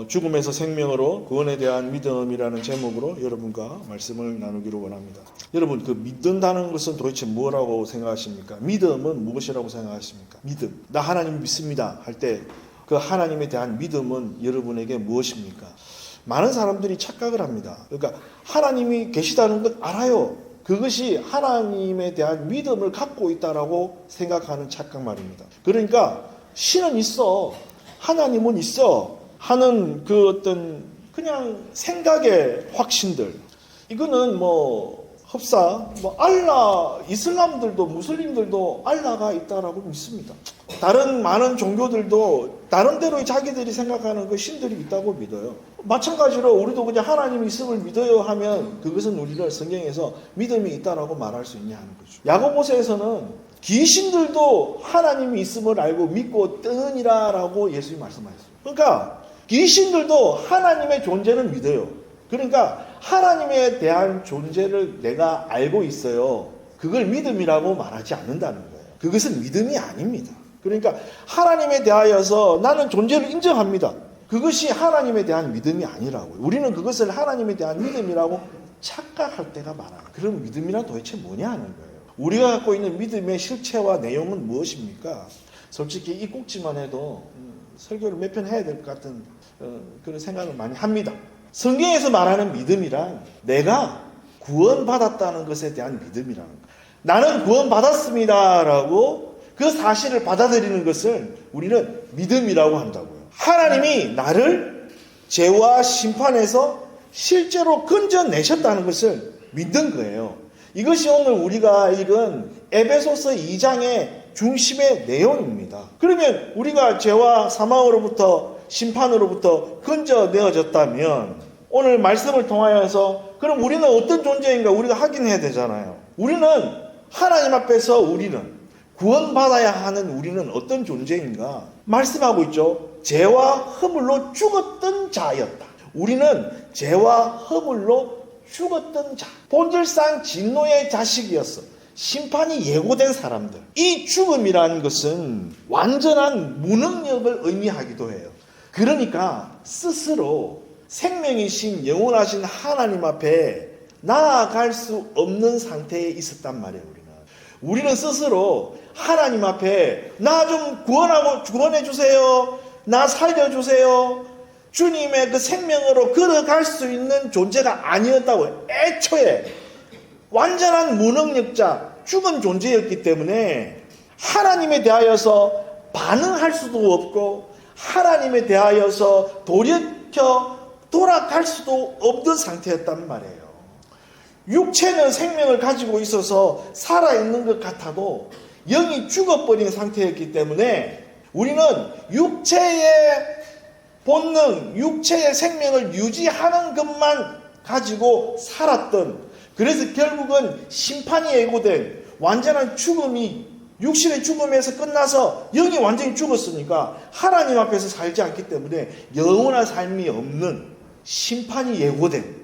죽음에서 생명으로 구원에 대한 믿음이라는 제목으로 여러분과 말씀을 나누기로 원합니다. 여러분, 그 믿는다는 것은 도대체 뭐라고 생각하십니까? 믿음은 무엇이라고 생각하십니까? 믿음. 나 하나님 믿습니다 할 때 그 하나님에 대한 믿음은 여러분에게 무엇입니까? 많은 사람들이 착각을 합니다. 그러니까 하나님이 계시다는 것 알아요. 그것이 하나님에 대한 믿음을 갖고 있다라고 생각하는 착각 말입니다. 그러니까 신은 있어, 하나님은 있어 하는 그 어떤 그냥 생각의 확신들, 이거는 알라, 이슬람들도 무슬림들도 알라가 있다라고 믿습니다. 다른 많은 종교들도 나름대로 자기들이 생각하는 그 신들이 있다고 믿어요. 마찬가지로 우리도 그냥 하나님이 있음을 믿어요 하면 그것은 우리를 성경에서 믿음이 있다라고 말할 수 있냐 하는 거죠. 야고보서에서는 귀신들도 하나님이 있음을 알고 믿고 뜨니라라고 예수님이 말씀하셨어요. 그러니까 귀신들도 하나님의 존재는 믿어요. 그러니까 하나님에 대한 존재를 내가 알고 있어요. 그걸 믿음이라고 말하지 않는다는 거예요. 그것은 믿음이 아닙니다. 그러니까 하나님에 대하여서 나는 존재를 인정합니다. 그것이 하나님에 대한 믿음이 아니라고요. 우리는 그것을 하나님에 대한 믿음이라고 착각할 때가 많아요. 그럼 믿음이란 도대체 뭐냐 하는 거예요. 우리가 갖고 있는 믿음의 실체와 내용은 무엇입니까? 솔직히 이 꼭지만 해도 설교를 몇 편 해야 될 것 같은 그런 생각을 많이 합니다. 성경에서 말하는 믿음이란 내가 구원받았다는 것에 대한 믿음이라는 거예요. 나는 구원받았습니다라고 그 사실을 받아들이는 것을 우리는 믿음이라고 한다고요. 하나님이 나를 죄와 심판에서 실제로 건져내셨다는 것을 믿는 거예요. 이것이 오늘 우리가 읽은 에베소서 2장의 중심의 내용입니다. 그러면 우리가 죄와 사망으로부터 심판으로부터 건져내어졌다면 오늘 말씀을 통하여서 그럼 우리는 어떤 존재인가 우리가 확인해야 되잖아요. 우리는 하나님 앞에서 우리는 구원받아야 하는 우리는 어떤 존재인가 말씀하고 있죠. 죄와 허물로 죽었던 자였다. 우리는 죄와 허물로 죽었던 자, 본질상 진노의 자식이었어. 심판이 예고된 사람들. 이 죽음이라는 것은 완전한 무능력을 의미하기도 해요. 그러니까 스스로 생명이신 영원하신 하나님 앞에 나아갈 수 없는 상태에 있었단 말이에요. 우리는 스스로 하나님 앞에 나 좀 구원해 주세요. 나 살려주세요. 주님의 그 생명으로 걸어갈 수 있는 존재가 아니었다고. 애초에 완전한 무능력자, 죽은 존재였기 때문에 하나님에 대하여서 반응할 수도 없고 하나님에 대하여서 돌아갈 수도 없는 상태였단 말이에요. 육체는 생명을 가지고 있어서 살아있는 것 같아도 영이 죽어버린 상태였기 때문에 우리는 육체의 본능, 육체의 생명을 유지하는 것만 가지고 살았던, 그래서 결국은 심판이 예고된 완전한 죽음이 육신의 죽음에서 끝나서 영이 완전히 죽었으니까 하나님 앞에서 살지 않기 때문에 영원한 삶이 없는 심판이 예고된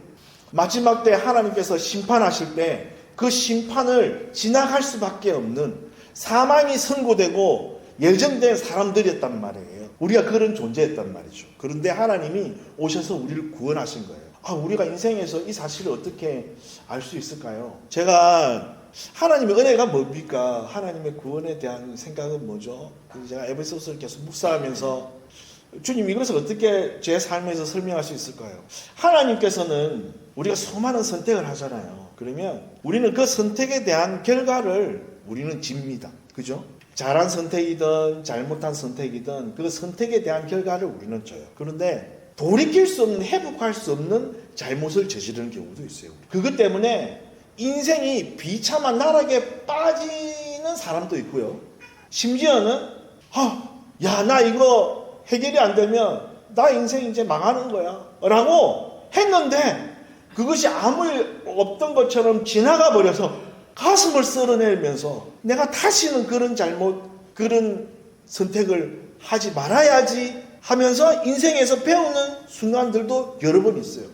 마지막 때 하나님께서 심판하실 때 그 심판을 지나갈 수밖에 없는 사망이 선고되고 예정된 사람들이었단 말이에요. 우리가 그런 존재였단 말이죠. 그런데 하나님이 오셔서 우리를 구원하신 거예요. 우리가 인생에서 이 사실을 어떻게 알 수 있을까요? 제가 하나님의 은혜가 뭡니까? 하나님의 구원에 대한 생각은 뭐죠? 제가 에베소서를 계속 묵상하면서 주님, 이것을 어떻게 제 삶에서 설명할 수 있을까요? 하나님께서는 우리가 수많은 선택을 하잖아요. 그러면 우리는 그 선택에 대한 결과를 우리는 집니다. 그죠? 잘한 선택이든 잘못한 선택이든 그 선택에 대한 결과를 우리는 져요. 그런데 돌이킬 수 없는, 회복할 수 없는 잘못을 저지르는 경우도 있어요. 그것 때문에 인생이 비참한 나락에 빠지는 사람도 있고요. 심지어는 나 이거 해결이 안 되면 나 인생 이제 망하는 거야 라고 했는데 그것이 아무 일 없던 것처럼 지나가 버려서 가슴을 쓸어내면서 내가 다시는 그런 선택을 하지 말아야지 하면서 인생에서 배우는 순간들도 여러 번 있어요.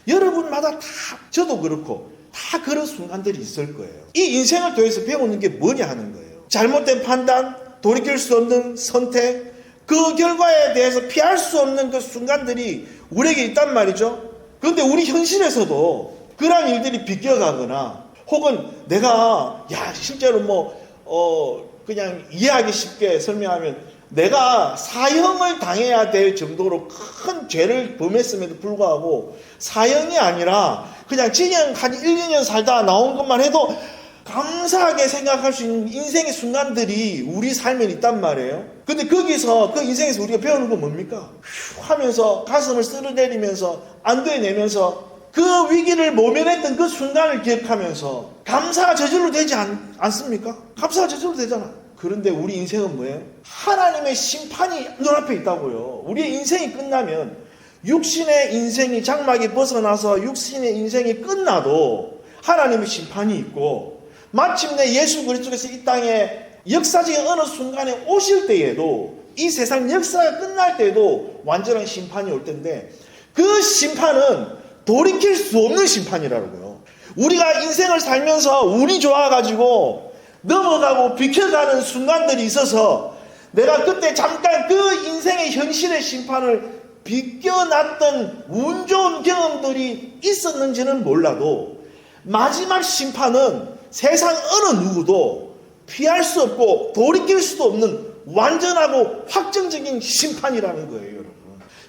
여러분마다 다, 저도 그렇고 다 그런 순간들이 있을 거예요. 이 인생을 통해서 배우는 게 뭐냐 하는 거예요. 잘못된 판단, 돌이킬 수 없는 선택, 그 결과에 대해서 피할 수 없는 그 순간들이 우리에게 있단 말이죠. 그런데 우리 현실에서도 그러한 일들이 비껴가거나 혹은 내가 실제로 그냥 이해하기 쉽게 설명하면 내가 사형을 당해야 될 정도로 큰 죄를 범했음에도 불구하고 사형이 아니라 그냥 징역 한 1, 2년 살다 나온 것만 해도 감사하게 생각할 수 있는 인생의 순간들이 우리 삶에 있단 말이에요. 근데 거기서 그 인생에서 우리가 배우는 건 뭡니까? 하면서 가슴을 쓸어내리면서 안도해내면서 그 위기를 모면했던 그 순간을 기억하면서 감사가 저절로 되지 않습니까? 감사가 저절로 되잖아. 그런데 우리 인생은 뭐예요? 하나님의 심판이 눈앞에 있다고요. 우리의 인생이 끝나면 육신의 인생이 장막이 벗어나서 육신의 인생이 끝나도 하나님의 심판이 있고 마침내 예수 그리스도께서 이 땅에 역사적인 어느 순간에 오실 때에도 이 세상 역사가 끝날 때에도 완전한 심판이 올 텐데 그 심판은 돌이킬 수 없는 심판이라고요. 우리가 인생을 살면서 운이 좋아가지고 넘어가고 비켜가는 순간들이 있어서 내가 그때 잠깐 그 인생의 현실의 심판을 비껴놨던 운 좋은 경험들이 있었는지는 몰라도 마지막 심판은 세상 어느 누구도 피할 수 없고 돌이킬 수도 없는 완전하고 확정적인 심판이라는 거예요, 여러분.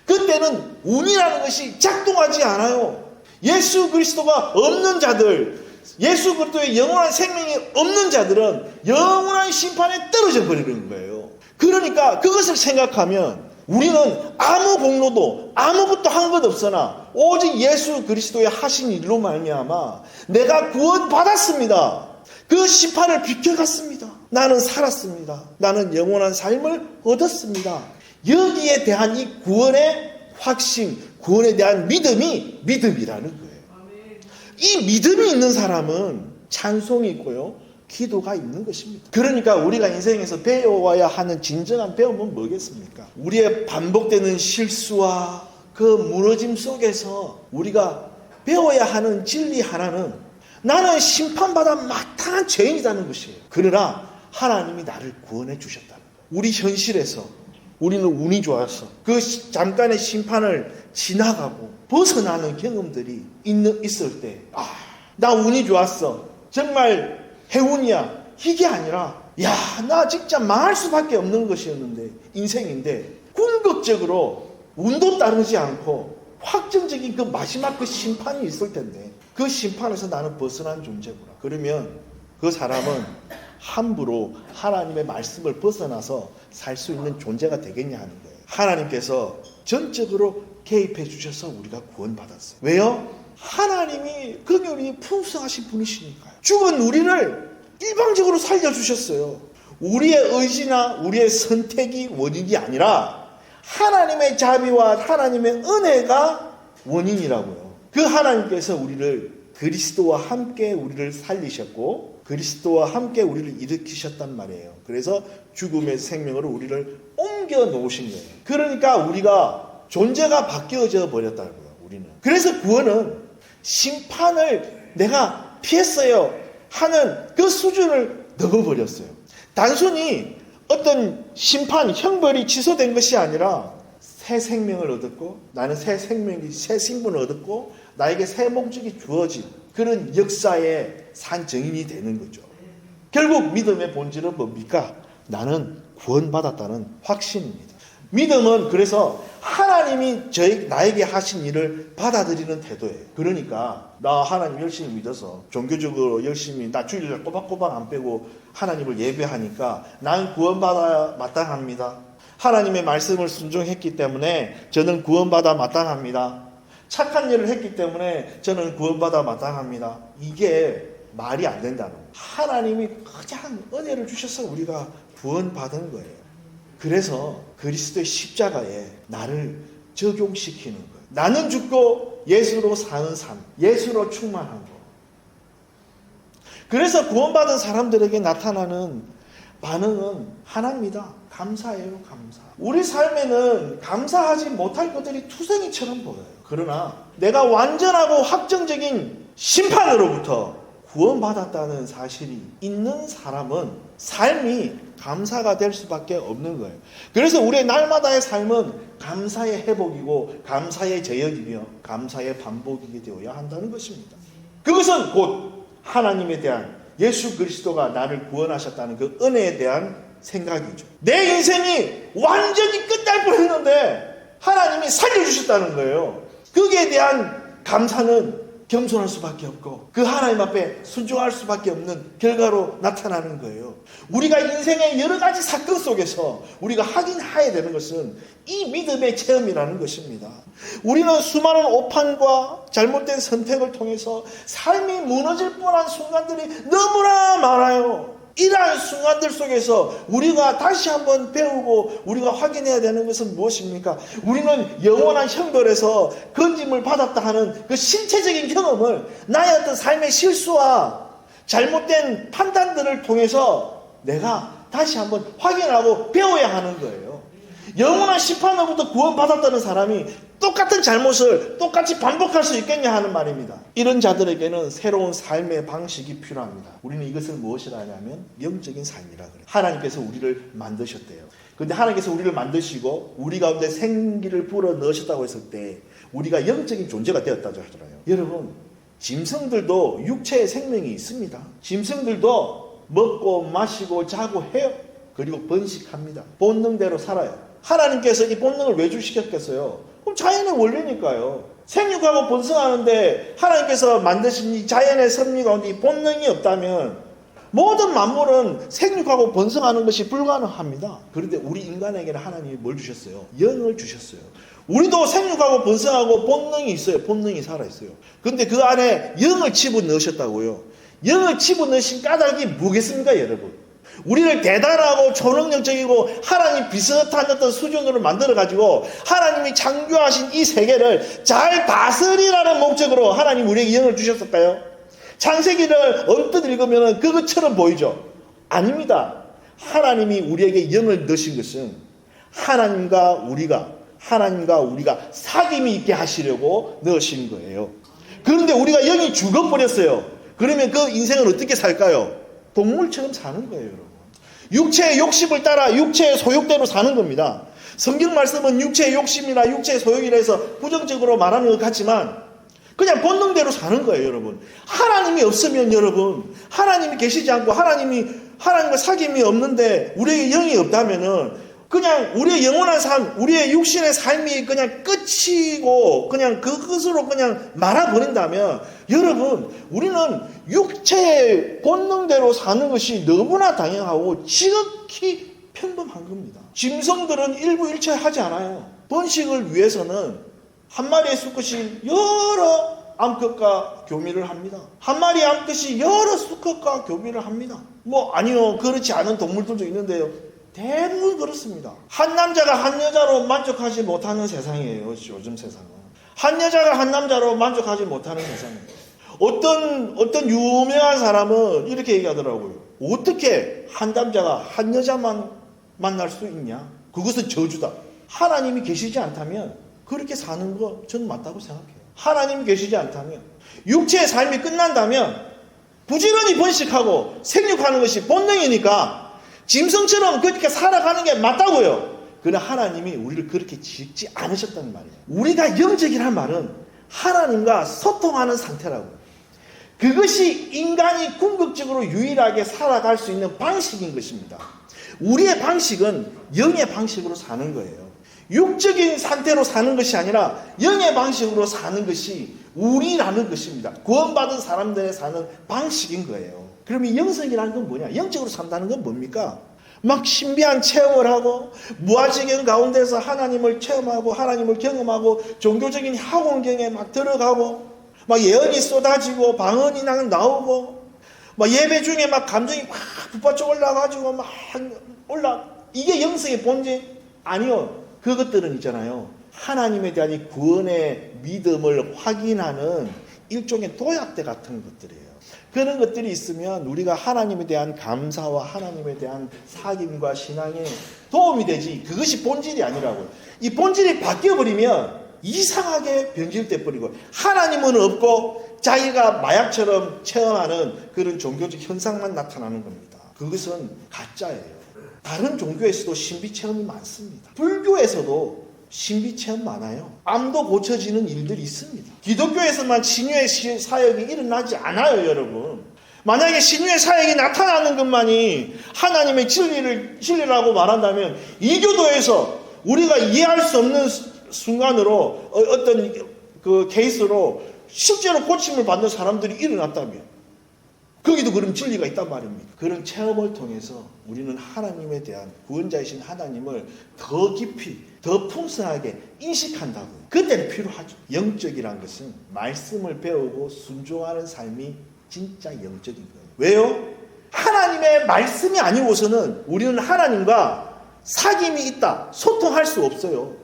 그때는 운이라는 것이 작동하지 않아요. 예수 그리스도가 없는 자들, 예수 그리스도의 영원한 생명이 없는 자들은 영원한 심판에 떨어져 버리는 거예요. 그러니까 그것을 생각하면 우리는 아무 공로도 아무것도 한 것 없으나 오직 예수 그리스도의 하신 일로 말미암아 내가 구원받았습니다. 그 심판을 비켜갔습니다. 나는 살았습니다. 나는 영원한 삶을 얻었습니다. 여기에 대한 이 구원의 확신, 구원에 대한 믿음이 믿음이라는 거예요. 이 믿음이 있는 사람은 찬송이 있고요, 기도가 있는 것입니다. 그러니까 우리가 인생에서 배워야 하는 진정한 배움은 뭐겠습니까? 우리의 반복되는 실수와 그 무너짐 속에서 우리가 배워야 하는 진리 하나는 나는 심판받아 마땅한 죄인이라는 것이에요. 그러나 하나님이 나를 구원해 주셨다는 거예요. 우리 현실에서 우리는 운이 좋아서 그 잠깐의 심판을 지나가고 벗어나는 경험들이 있을 때, 나 운이 좋았어. 정말 행운이야. 이게 아니라, 나 진짜 망할 수밖에 없는 것이었는데, 인생인데, 궁극적으로 운도 따르지 않고 확정적인 그 마지막 그 심판이 있을 텐데, 그 심판에서 나는 벗어난 존재구나. 그러면 그 사람은 함부로 하나님의 말씀을 벗어나서 살 수 있는 존재가 되겠냐 하는 거예요. 하나님께서 전적으로 개입해 주셔서 우리가 구원받았어요. 왜요? 하나님이 긍휼이 풍성하신 분이시니까요. 죽은 우리를 일방적으로 살려주셨어요. 우리의 의지나 우리의 선택이 원인이 아니라 하나님의 자비와 하나님의 은혜가 원인이라고요. 그 하나님께서 우리를 그리스도와 함께 우리를 살리셨고 그리스도와 함께 우리를 일으키셨단 말이에요. 그래서 죽음의 생명으로 우리를 옮겨 놓으신 거예요. 그러니까 우리가 존재가 바뀌어져 버렸다고요. 우리는. 그래서 구원은 심판을 내가 피했어요 하는 그 수준을 넘어버렸어요. 단순히 어떤 심판, 형벌이 취소된 것이 아니라 새 생명을 얻었고 나는 새 생명이 새 신분을 얻었고 나에게 새 목적이 주어진 그런 역사의 산 증인이 되는 거죠. 결국 믿음의 본질은 뭡니까? 나는 구원받았다는 확신입니다. 믿음은 그래서 하나님이 나에게 하신 일을 받아들이는 태도예요. 그러니까 나 하나님 열심히 믿어서 종교적으로 열심히 나 주일날 꼬박꼬박 안 빼고 하나님을 예배하니까 난 구원받아야 마땅합니다. 하나님의 말씀을 순종했기 때문에 저는 구원받아 마땅합니다. 착한 일을 했기 때문에 저는 구원받아 마땅합니다. 이게 말이 안 된다는 거예요. 하나님이 가장 은혜를 주셔서 우리가 구원받은 거예요. 그래서 그리스도의 십자가에 나를 적용시키는 거예요. 나는 죽고 예수로 사는 삶, 예수로 충만한 거. 그래서 구원받은 사람들에게 나타나는 반응은 하나입니다. 감사해요, 감사. 우리 삶에는 감사하지 못할 것들이 투성이처럼 보여요. 그러나 내가 완전하고 확정적인 심판으로부터 구원받았다는 사실이 있는 사람은 삶이 감사가 될 수밖에 없는 거예요. 그래서 우리의 날마다의 삶은 감사의 회복이고 감사의 제역이며 감사의 반복이 되어야 한다는 것입니다. 그것은 곧 하나님에 대한 예수 그리스도가 나를 구원하셨다는 그 은혜에 대한 생각이죠. 내 인생이 완전히 끝날 뻔했는데 하나님이 살려주셨다는 거예요. 거기에 대한 감사는 겸손할 수밖에 없고 그 하나님 앞에 순종할 수밖에 없는 결과로 나타나는 거예요. 우리가 인생의 여러 가지 사건 속에서 우리가 확인해야 되는 것은 이 믿음의 체험이라는 것입니다. 우리는 수많은 오판과 잘못된 선택을 통해서 삶이 무너질 뻔한 순간들이 너무나 많아요. 이러한 순간들 속에서 우리가 다시 한번 배우고 우리가 확인해야 되는 것은 무엇입니까? 우리는 영원한 형벌에서 건짐을 받았다 하는 그 신체적인 경험을 나의 어떤 삶의 실수와 잘못된 판단들을 통해서 내가 다시 한번 확인하고 배워야 하는 거예요. 영원한 심판으로부터 구원받았다는 사람이 똑같은 잘못을 똑같이 반복할 수 있겠냐 하는 말입니다. 이런 자들에게는 새로운 삶의 방식이 필요합니다. 우리는 이것을 무엇이라 하냐면 영적인 삶이라 그래요. 하나님께서 우리를 만드셨대요. 그런데 하나님께서 우리를 만드시고 우리 가운데 생기를 불어 넣으셨다고 했을 때 우리가 영적인 존재가 되었다고 하잖아요. 여러분, 짐승들도 육체의 생명이 있습니다. 짐승들도 먹고 마시고 자고 해요. 그리고 번식합니다. 본능대로 살아요. 하나님께서 이 본능을 왜 주시겠겠어요? 그럼 자연의 원리니까요. 생육하고 번성하는데 하나님께서 만드신 이 자연의 섭리 가운데 이 본능이 없다면 모든 만물은 생육하고 번성하는 것이 불가능합니다. 그런데 우리 인간에게는 하나님이 뭘 주셨어요? 영을 주셨어요. 우리도 생육하고 번성하고 본능이 있어요. 본능이 살아있어요. 그런데 그 안에 영을 집어넣으셨다고요. 영을 집어넣으신 까닭이 뭐겠습니까, 여러분? 우리를 대단하고 초능력적이고 하나님 비슷한 어떤 수준으로 만들어가지고 하나님이 창조하신 이 세계를 잘 다스리라는 목적으로 하나님 우리에게 영을 주셨을까요? 창세기를 언뜻 읽으면 그것처럼 보이죠? 아닙니다. 하나님이 우리에게 영을 넣으신 것은 하나님과 우리가 사귐이 있게 하시려고 넣으신 거예요. 그런데 우리가 영이 죽어버렸어요. 그러면 그 인생을 어떻게 살까요? 동물처럼 사는 거예요, 여러분. 육체의 욕심을 따라 육체의 소욕대로 사는 겁니다. 성경 말씀은 육체의 욕심이나 육체의 소욕이라 해서 부정적으로 말하는 것 같지만 그냥 본능대로 사는 거예요, 여러분. 하나님이 없으면 여러분, 하나님이 계시지 않고 하나님과 사귐이 없는데 우리에게 영이 없다면은 그냥 우리의 영원한 삶, 우리의 육신의 삶이 그냥 끝이고 그냥 그것으로 그냥 말아버린다면 여러분, 우리는 육체의 본능대로 사는 것이 너무나 당연하고 지극히 평범한 겁니다. 짐승들은 일부일체 하지 않아요. 번식을 위해서는 한 마리의 수컷이 여러 암컷과 교미를 합니다. 한 마리의 암컷이 여러 수컷과 교미를 합니다. 아니요, 그렇지 않은 동물들도 있는데요. 대부분 그렇습니다. 한 남자가 한 여자로 만족하지 못하는 세상이에요. 요즘 세상은. 한 여자가 한 남자로 만족하지 못하는 세상이에요. 어떤 유명한 사람은 이렇게 얘기하더라고요. 어떻게 한 남자가 한 여자만 만날 수 있냐? 그것은 저주다. 하나님이 계시지 않다면 그렇게 사는 거 저는 맞다고 생각해요. 하나님이 계시지 않다면 육체의 삶이 끝난다면 부지런히 번식하고 생육하는 것이 본능이니까 짐승처럼 그렇게 살아가는 게 맞다고요. 그러나 하나님이 우리를 그렇게 짓지 않으셨다는 말이에요. 우리가 영적이란 말은 하나님과 소통하는 상태라고. 그것이 인간이 궁극적으로 유일하게 살아갈 수 있는 방식인 것입니다. 우리의 방식은 영의 방식으로 사는 거예요. 육적인 상태로 사는 것이 아니라 영의 방식으로 사는 것이 우리라는 것입니다. 구원받은 사람들의 사는 방식인 거예요. 그러면 영성이라는 건 뭐냐? 영적으로 산다는 건 뭡니까? 막 신비한 체험을 하고 무아지경 가운데서 하나님을 체험하고 하나님을 경험하고 종교적인 학원경에 막 들어가고 막 예언이 쏟아지고 방언이 나오고 막 예배 중에 막 감정이 막 북받쳐 올라가지고 막 이게 영성의 본질? 아니요. 그것들은 있잖아요. 하나님에 대한 이 구원의 믿음을 확인하는 일종의 도약대 같은 것들이에요. 그런 것들이 있으면 우리가 하나님에 대한 감사와 하나님에 대한 사귐과 신앙에 도움이 되지 그것이 본질이 아니라고요. 이 본질이 바뀌어버리면 이상하게 변질돼 버리고 하나님은 없고 자기가 마약처럼 체험하는 그런 종교적 현상만 나타나는 겁니다. 그것은 가짜예요. 다른 종교에서도 신비 체험이 많습니다. 불교에서도 신비 체험 많아요. 암도 고쳐지는 일들이 있습니다. 기독교에서만 신유의 사역이 일어나지 않아요, 여러분. 만약에 신유의 사역이 나타나는 것만이 하나님의 진리라고 말한다면 이교도에서 우리가 이해할 수 없는 순간으로 어떤 그 케이스로 실제로 고침을 받는 사람들이 일어났다면 거기도 그런 진리가 있단 말입니다. 그런 체험을 통해서 우리는 하나님에 대한 구원자이신 하나님을 더 깊이 더 풍성하게 인식한다고요. 그때는 필요하죠. 영적이란 것은 말씀을 배우고 순종하는 삶이 진짜 영적인 거예요. 왜요? 하나님의 말씀이 아니고서는 우리는 하나님과 사귐이 있다, 소통할 수 없어요.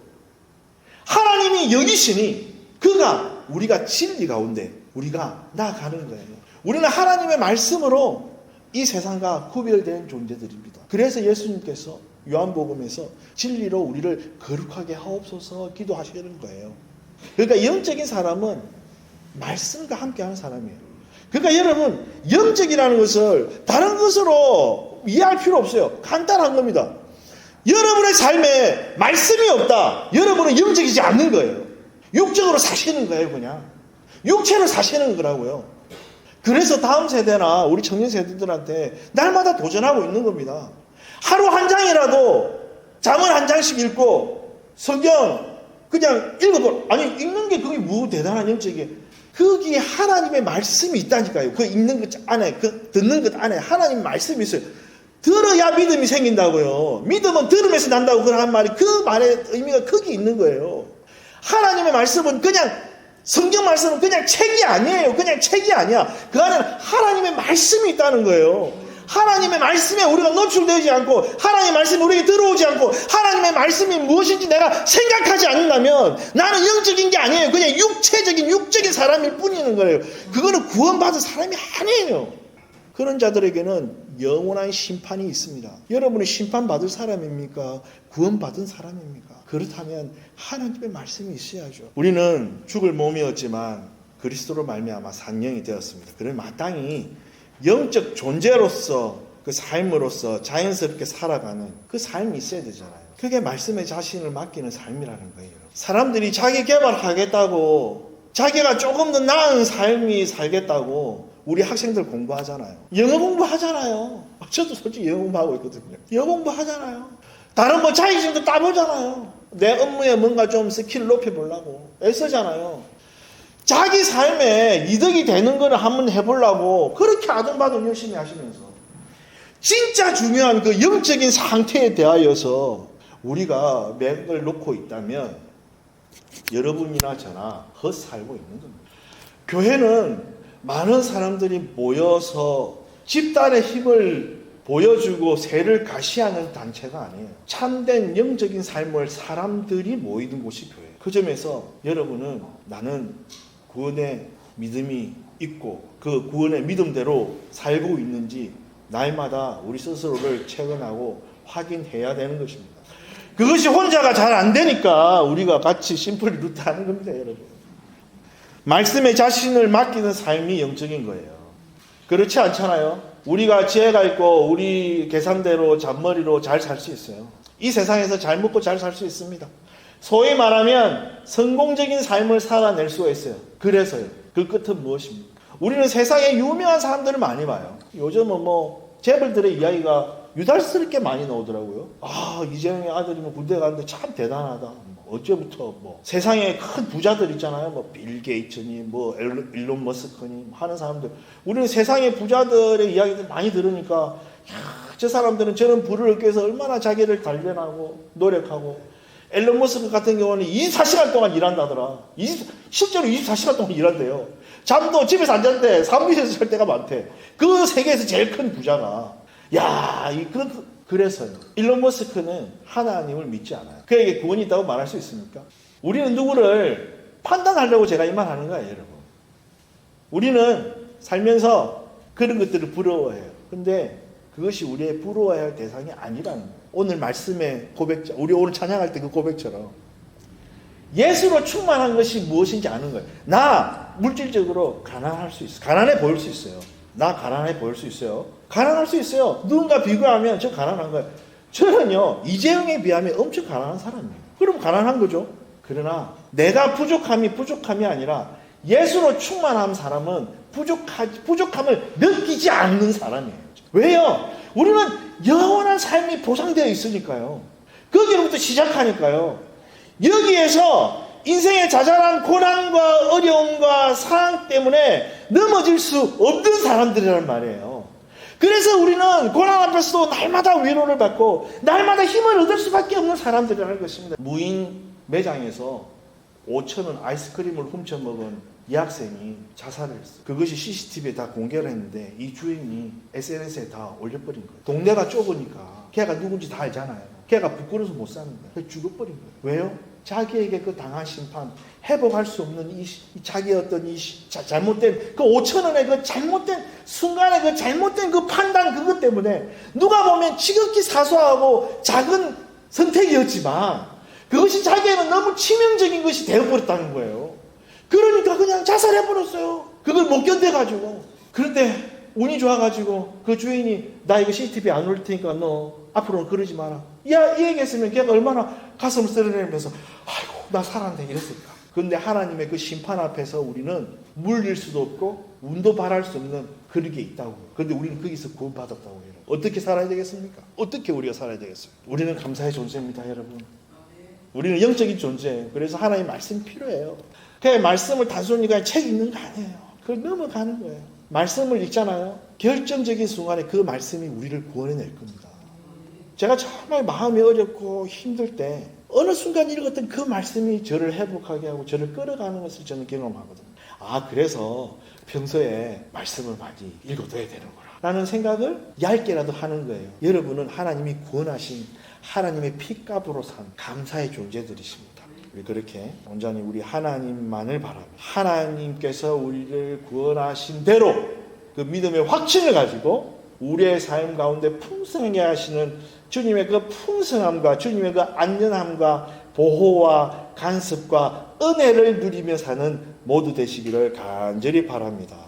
하나님이 여기시니 그가 우리가 진리 가운데 우리가 나아가는 거예요. 우리는 하나님의 말씀으로 이 세상과 구별된 존재들입니다. 그래서 예수님께서 요한복음에서 진리로 우리를 거룩하게 하옵소서 기도하시는 거예요. 그러니까 영적인 사람은 말씀과 함께하는 사람이에요. 그러니까 여러분, 영적이라는 것을 다른 것으로 이해할 필요 없어요. 간단한 겁니다. 여러분의 삶에 말씀이 없다, 여러분은 영적이지 않는 거예요. 육적으로 사시는 거예요. 그냥 육체로 사시는 거라고요. 그래서 다음 세대나 우리 청년 세대들한테 날마다 도전하고 있는 겁니다. 하루 한 장이라도 잠을 한 장씩 읽고 성경 그냥 아니 읽는 게 그게 뭐 대단한 영적이에요. 거기에 하나님의 말씀이 있다니까요. 그 읽는 것 안에, 그 듣는 것 안에 하나님 말씀이 있어요. 들어야 믿음이 생긴다고요. 믿음은 들음에서 난다고 그런 말이, 그 말의 의미가 거기 있는 거예요. 하나님의 말씀은 그냥, 성경 말씀은 그냥 책이 아니에요. 그냥 책이 아니야. 그 안에는 하나님의 말씀이 있다는 거예요. 하나님의 말씀에 우리가 노출되지 않고, 하나님의 말씀이 우리에게 들어오지 않고, 하나님의 말씀이 무엇인지 내가 생각하지 않는다면 나는 영적인 게 아니에요. 그냥 육적인 사람일 뿐이는 거예요. 그거는 구원받은 사람이 아니에요. 그런 자들에게는 영원한 심판이 있습니다. 여러분은 심판받을 사람입니까? 구원받은 사람입니까? 그렇다면 하나님의 말씀이 있어야죠. 우리는 죽을 몸이었지만 그리스도로 말미암아 산 영이 되었습니다. 그래 마땅히 영적 존재로서 그 삶으로서 자연스럽게 살아가는 그 삶이 있어야 되잖아요. 그게 말씀에 자신을 맡기는 삶이라는 거예요. 사람들이 자기 개발하겠다고, 자기가 조금 더 나은 삶이 살겠다고 우리 학생들 공부하잖아요. 영어 공부하잖아요. 저도 솔직히 영어 공부하고 있거든요. 영어 공부하잖아요. 다른 뭐 자격증도 따보잖아요. 내 업무에 뭔가 좀 스킬을 높여보려고 애쓰잖아요. 자기 삶에 이득이 되는 거를 한번 해보려고 그렇게 아등바등 열심히 하시면서 진짜 중요한 그 영적인 상태에 대하여서 우리가 맥을 놓고 있다면 여러분이나 저나 헛살고 있는 겁니다. 교회는 많은 사람들이 모여서 집단의 힘을 보여주고 세를 가시하는 단체가 아니에요. 참된 영적인 삶을 사람들이 모이는 곳이 교회예요. 그 점에서 여러분은 나는 구원의 믿음이 있고 그 구원의 믿음대로 살고 있는지 날마다 우리 스스로를 체크하고 확인해야 되는 것입니다. 그것이 혼자가 잘 안 되니까 우리가 같이 심플 루트 하는 겁니다, 여러분. 말씀에 자신을 맡기는 삶이 영적인 거예요. 그렇지 않잖아요? 우리가 지혜가 있고 우리 계산대로 잔머리로 잘 살 수 있어요. 이 세상에서 잘 먹고 잘 살 수 있습니다. 소위 말하면 성공적인 삶을 살아낼 수가 있어요. 그래서요. 그 끝은 무엇입니까? 우리는 세상에 유명한 사람들을 많이 봐요. 요즘은 뭐 재벌들의 이야기가 유달스럽게 많이 나오더라고요. 아, 이재용의 아들이 뭐 군대 갔는데 참 대단하다. 어제부터 뭐 세상에 큰 부자들 있잖아요. 뭐 빌 게이츠니 뭐 일론 머스크니 하는 사람들. 우리는 세상의 부자들의 이야기들 많이 들으니까 저 사람들은 저런 부를 얻기 위해서 얼마나 자기를 단련하고 노력하고, 일론 머스크 같은 경우는 24시간 동안 일한다더라. 실제로 24시간 동안 일한대요. 잠도 집에서 안 잤대. 사무실에서 잘 때가 많대. 그 세계에서 제일 큰 부자가. 야, 그래서요. 일론 머스크는 하나님을 믿지 않아요. 그에게 구원이 있다고 말할 수 있습니까? 우리는 누구를 판단하려고 제가 이 말 하는 거예요, 여러분. 우리는 살면서 그런 것들을 부러워해요. 근데 그것이 우리의 부러워해야 할 대상이 아니라는 거예요. 오늘 말씀의 고백자, 우리 오늘 찬양할 때 그 고백처럼 예수로 충만한 것이 무엇인지 아는 거예요. 나 물질적으로 가난할 수 있어요. 가난해 보일 수 있어요. 나 가난해 보일 수 있어요. 가난할 수 있어요. 누군가 비교하면 저 가난한 거예요. 저는요, 이재용에 비하면 엄청 가난한 사람이에요. 그럼 가난한 거죠. 그러나 내가 부족함이 아니라 예수로 충만한 사람은 부족함을 느끼지 않는 사람이에요. 왜요? 우리는 영원한 삶이 보장되어 있으니까요. 거기로부터 시작하니까요. 여기에서 인생의 자잘한 고난과 어려움과 상황 때문에 넘어질 수 없는 사람들이란 말이에요. 그래서 우리는 고난 앞에서도 날마다 위로를 받고 날마다 힘을 얻을 수밖에 없는 사람들이라는 것입니다. 무인 매장에서 5,000원 아이스크림을 훔쳐먹은 이 학생이 자살을 했어요. 그것이 CCTV에 다 공개를 했는데 이 주인이 SNS에 다 올려버린 거예요. 동네가 좁으니까 걔가 누군지 다 알잖아요. 걔가 부끄러워서 못 사는 거예요. 그래서 죽어버린 거예요. 왜요? 자기에게 그 당한 심판, 회복할 수 없는 자기의 어떤 잘못된 그 5,000원의 그 잘못된 순간의 그 잘못된 그 판단 그것 때문에 누가 보면 지극히 사소하고 작은 선택이었지만 그것이 자기에는 너무 치명적인 것이 되어버렸다는 거예요. 그러니까 그냥 자살해버렸어요. 그걸 못 견뎌가지고. 그런데 운이 좋아가지고 그 주인이 나 이거 CCTV 안 올릴 테니까 너 앞으로는 그러지 마라. 이 얘기했으면 걔가 얼마나 가슴을 쓰러내면서 아이고 나 살았네 이랬을까. 그런데 하나님의 그 심판 앞에서 우리는 물릴 수도 없고 운도 발할 수 없는 그런 게 있다고. 그런데 우리는 거기서 구원받았다고 해요. 어떻게 살아야 되겠습니까? 어떻게 우리가 살아야 되겠어요? 우리는 감사의 존재입니다, 여러분. 우리는 영적인 존재예요. 그래서 하나님의 말씀이 필요해요. 그 말씀을 단순히 그냥 책 읽는 거 아니에요. 그걸 넘어가는 거예요. 말씀을 읽잖아요. 결정적인 순간에 그 말씀이 우리를 구원해낼 겁니다. 제가 정말 마음이 어렵고 힘들 때 어느 순간 읽었던 그 말씀이 저를 회복하게 하고 저를 끌어가는 것을 저는 경험하거든요. 아, 그래서 평소에 말씀을 많이 읽어둬야 되는구나 라는 생각을 얇게라도 하는 거예요. 여러분은 하나님이 구원하신 하나님의 피값으로 산 감사의 존재들이십니다. 우리 그렇게 온전히 우리 하나님만을 바라며 하나님께서 우리를 구원하신 대로 그 믿음의 확신을 가지고 우리의 삶 가운데 풍성하게 하시는 주님의 그 풍성함과 주님의 그 안전함과 보호와 간섭과 은혜를 누리며 사는 모두 되시기를 간절히 바랍니다.